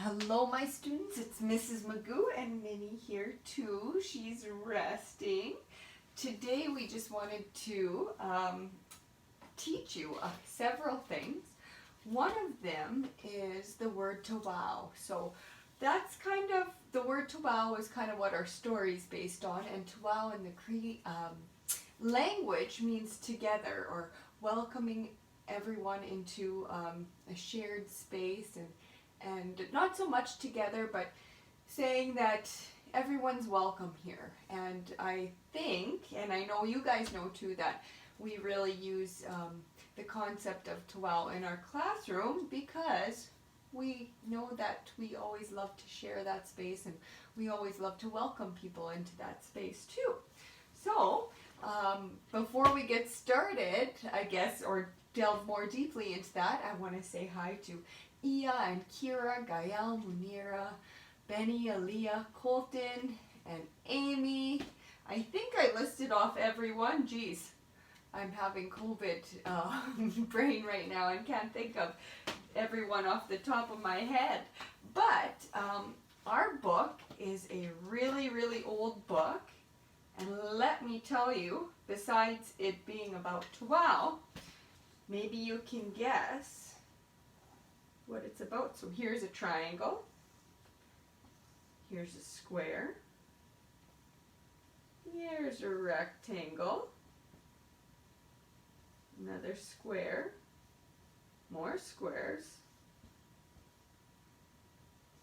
Hello, my students. It's Mrs. McGeough and Minnie here too. She's resting. Today we just wanted to teach you several things. One of them is the word Tawow. So that's kind of, the word Tawow is kind of what our story is based on, and Tawow in the Cree language means together, or welcoming everyone into a shared space, and not so much together, but saying that everyone's welcome here. And I think, and I know you guys know too, that we really use the concept of Tawow in our classroom because we know that we always love to share that space, and we always love to welcome people into that space too. So before we get started, I guess, or delve more deeply into that, I want to say hi to Ia and Kira, Gael, Munira, Benny, Aaliyah, Colton, and Amy. I think I listed off everyone. Geez, I'm having COVID brain right now and can't think of everyone off the top of my head. But our book is a really, really old book. And let me tell you, besides it being about Tawow, maybe you can guess what it's about. So here's a triangle, here's a square, here's a rectangle, another square, more squares,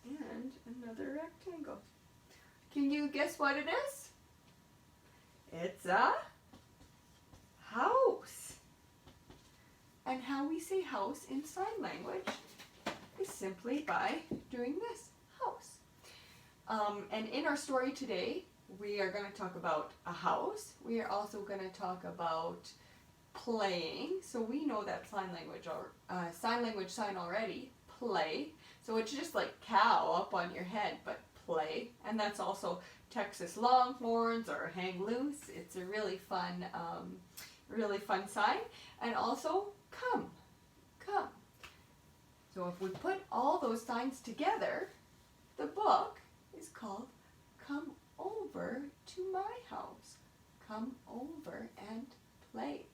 and another rectangle. Can you guess what it is? It's a house. And how we say house in sign language is simply by doing this, house. And in our story today, we are going to talk about a house. We are also going to talk about playing. So we know that sign language sign already, play. So it's just like cow up on your head, but play. And that's also Texas Longhorns or hang loose. It's a really fun sign. And also come. So if we put all those signs together, the book is called Come Over to My House. Come over and play.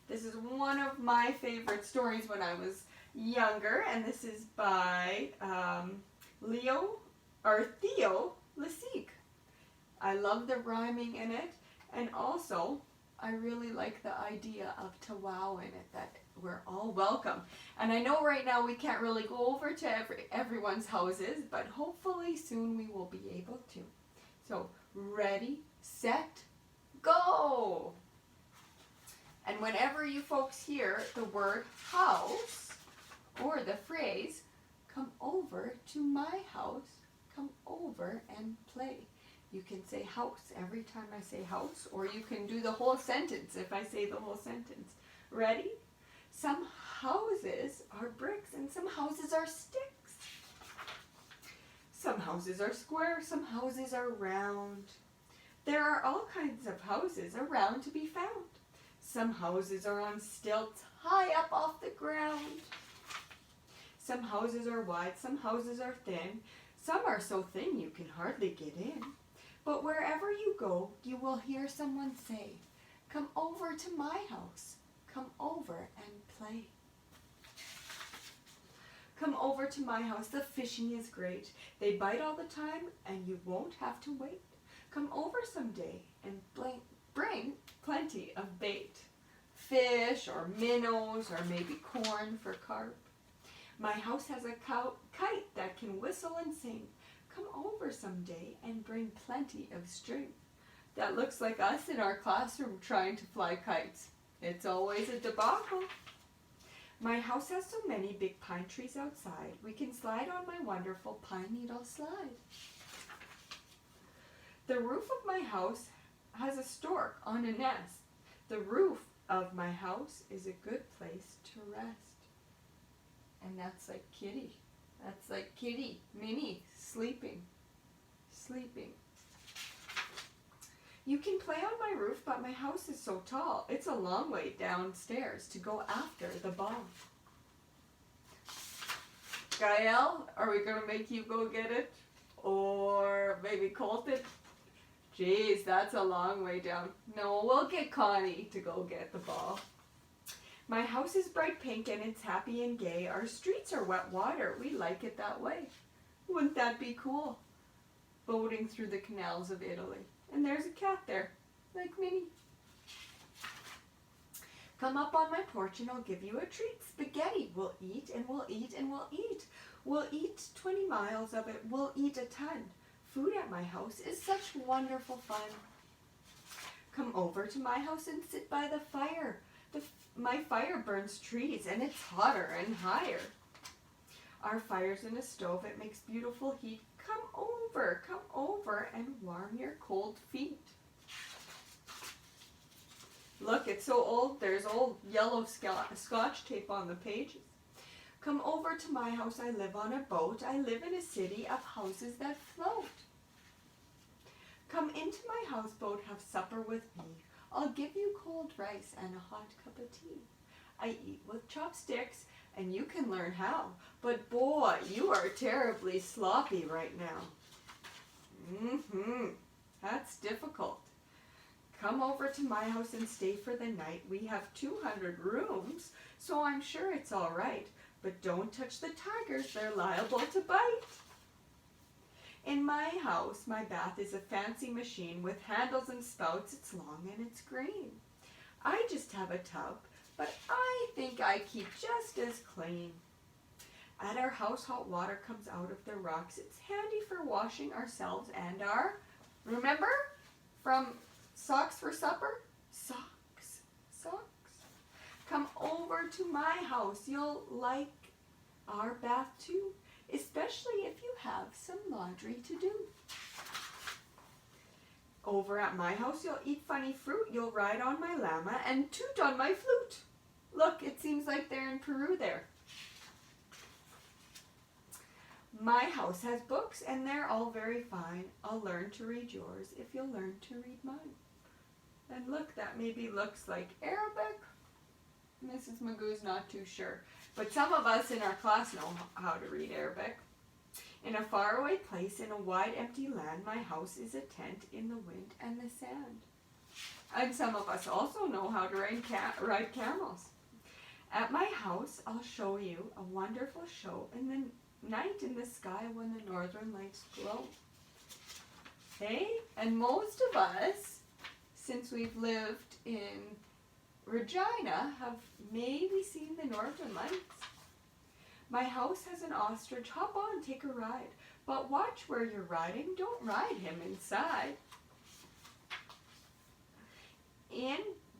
This is one of my favorite stories when I was younger, and this is by Theo LeSieg. I love the rhyming in it, and also I really like the idea of Tawow in it, that we're all welcome. And I know right now we can't really go over to everyone's houses, but hopefully soon we will be able to. So, ready, set, go! And whenever you folks hear the word house, or the phrase, come over to my house, come over and play. You can say house every time I say house, or you can do the whole sentence if I say the whole sentence. Ready? Some houses are bricks and some houses are sticks. Some houses are square, some houses are round. There are all kinds of houses around to be found. Some houses are on stilts high up off the ground. Some houses are wide, some houses are thin. Some are so thin you can hardly get in. But wherever you go, you will hear someone say, come over to my house. Come over and play. Come over to my house, the fishing is great. They bite all the time and you won't have to wait. Come over someday and bring plenty of bait. Fish or minnows or maybe corn for carp. My house has a kite that can whistle and sing. Come over someday and bring plenty of string. That looks like us in our classroom trying to fly kites. It's always a debacle. My house has so many big pine trees outside. We can slide on my wonderful pine needle slide. The roof of my house has a stork on a nest. The roof of my house is a good place to rest. And that's like Kitty. That's like Kitty, Minnie, sleeping. You can play on my roof, but my house is so tall. It's a long way downstairs to go after the ball. Gael, are we going to make you go get it? Or maybe Colton? Jeez, that's a long way down. No, we'll get Connie to go get the ball. My house is bright pink and it's happy and gay. Our streets are wet water. We like it that way. Wouldn't that be cool? Boating through the canals of Italy. And there's a cat there, like Minnie. Come up on my porch and I'll give you a treat. Spaghetti. We'll eat and we'll eat and we'll eat. We'll eat 20 miles of it. We'll eat a ton. Food at my house is such wonderful fun. Come over to my house and sit by the fire. My fire burns trees and it's hotter and higher. Our fire's in a stove. It makes beautiful heat. Come over and warm your cold feet. Look, it's so old. There's old yellow scotch tape on the pages. Come over to my house. I live on a boat. I live in a city of houses that float. Come into my houseboat. Have supper with me. I'll give you cold rice and a hot cup of tea. I eat with chopsticks, and you can learn how. But boy, you are terribly sloppy right now. That's difficult. Come over to my house and stay for the night. We have 200 rooms, so I'm sure it's all right. But don't touch the tigers. They're liable to bite. In my house, my bath is a fancy machine with handles and spouts. It's long and it's green. I just have a tub, but I think I keep just as clean. At our house, hot water comes out of the rocks. It's handy for washing ourselves and our, remember, from socks for supper? Socks. Come over to my house. You'll like our bath too, especially if you have some laundry to do. Over at my house, you'll eat funny fruit. You'll ride on my llama and toot on my flute. Look, it seems like they're in Peru there. My house has books, and they're all very fine. I'll learn to read yours if you'll learn to read mine. And look, that maybe looks like Arabic. Mrs. McGeough's not too sure. But some of us in our class know how to read Arabic. In a faraway place, in a wide empty land, my house is a tent in the wind and the sand. And some of us also know how to ride camels. At my house, I'll show you a wonderful show in the night in the sky when the northern lights glow. Hey, and most of us, since we've lived in Regina, have maybe seen the northern lights. My house has an ostrich. Hop on, take a ride. But watch where you're riding. Don't ride him inside. In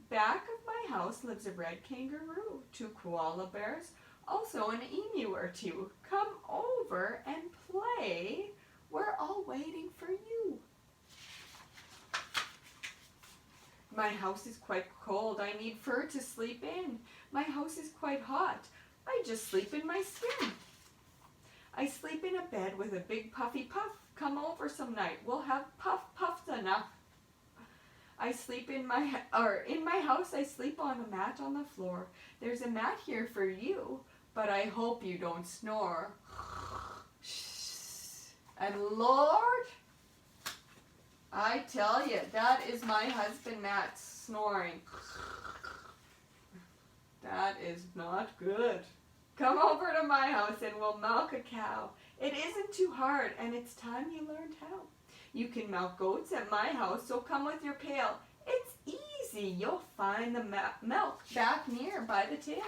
back of my house lives a red kangaroo, 2 koala bears, also an emu or 2. Come over and play. We're all waiting for you. My house is quite cold. I need fur to sleep in. My house is quite hot. I just sleep in my skin. I sleep in a bed with a big puffy puff. Come over some night. We'll have puffs enough. I sleep in my house. I sleep on a mat on the floor. There's a mat here for you, but I hope you don't snore. And Lord, I tell you, that is my husband Matt snoring. That is not good. Come over to my house and we'll milk a cow. It isn't too hard, and it's time you learned how. You can milk goats at my house, so come with your pail. It's easy. You'll find the milk back near by the tail.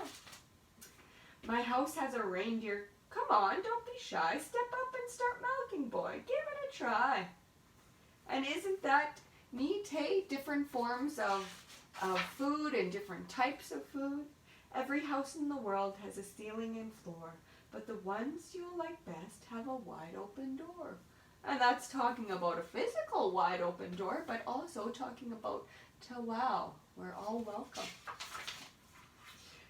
My house has a reindeer. Come on, don't be shy. Step up and start milking, boy. Give it a try. And isn't that neat, hey? Different forms of food and different types of food. Every house in the world has a ceiling and floor, but the ones you'll like best have a wide open door. And that's talking about a physical wide open door, but also talking about Tawow. We're all welcome.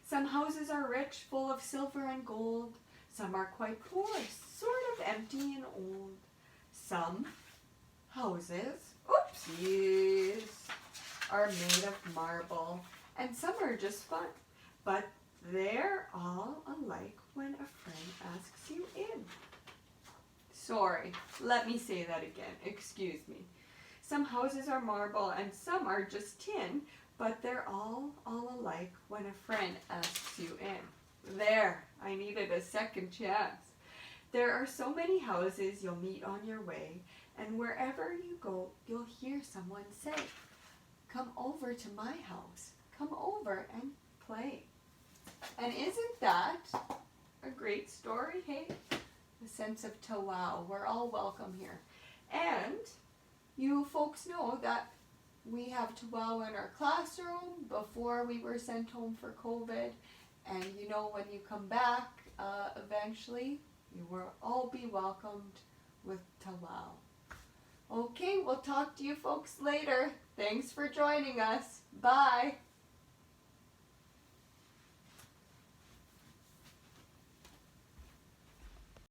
Some houses are rich, full of silver and gold. Some are quite poor, sort of empty and old. Some houses, oopsies, are made of marble, and some are just fun. But They're all alike when a friend asks you in. Sorry, let me say that again. Excuse me. Some houses are marble and some are just tin, but they're all alike when a friend asks you in. There, I needed a second chance. There are so many houses you'll meet on your way, and wherever you go, you'll hear someone say, "Come over to my house. Come over and play." And isn't that a great story, hey? The sense of Tawow. We're all welcome here. And you folks know that we have Tawow in our classroom before we were sent home for COVID. And you know, when you come back, eventually, you will all be welcomed with Tawow. Okay, we'll talk to you folks later. Thanks for joining us. Bye.